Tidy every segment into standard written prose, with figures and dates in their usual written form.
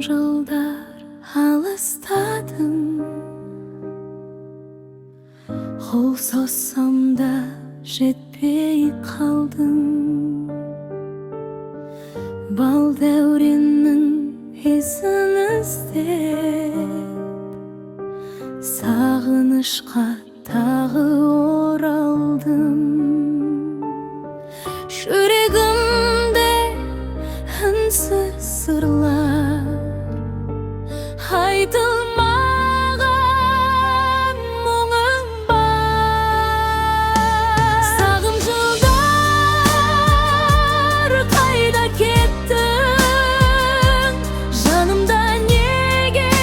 жылдар алыстадым, қол созсам да жетпей қалдым. Бал дәуреннің ізін іздеп, сағынышқа тағы оралдым. Жүрегімде үнсіз сырлар, айтылмаған мұңым бар. Сағым жылдар қайда кеттің? Жанымда неге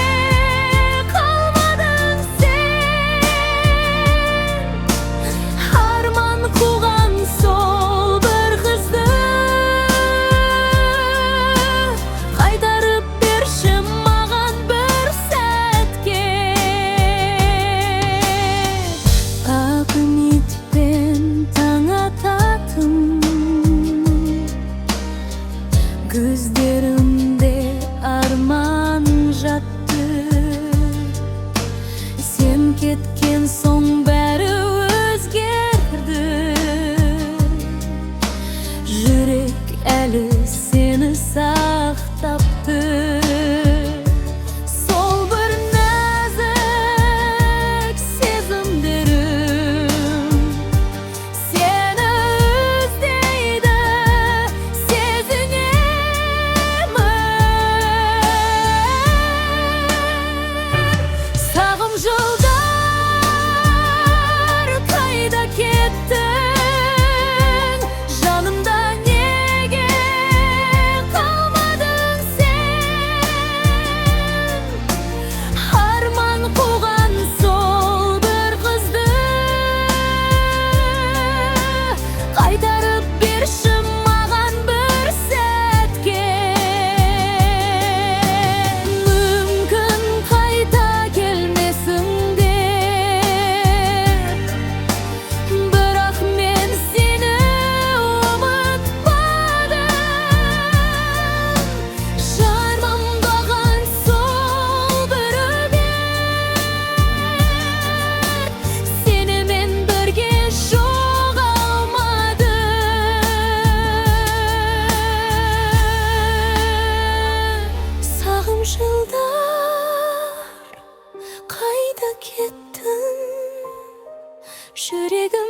қалмадың сен? Арман қуған сол бір қызды қайтарып берші маған бір сәтке. Ақ үмітпен таң ататын көздерімде арман жатты. Сен кеткен соң бәрі өзгерді. Жүрек әлі сені сақтапты. Сол бір нәзік сезімдерім сені іздейді, сезінемін. Сағым жылдар қайда кеттің? Жанымда неге қалмадың сен? Арман қуған сол бір қызды қайтарып берші маған бір сәтке. Мүмкін қайта келмесің де, бірақ мен сені ұмытпадым. Жарманбаған сол бір үміт сенімен бірге жоғалмады. Сағым жылдар қайда кеттің? Жүрегім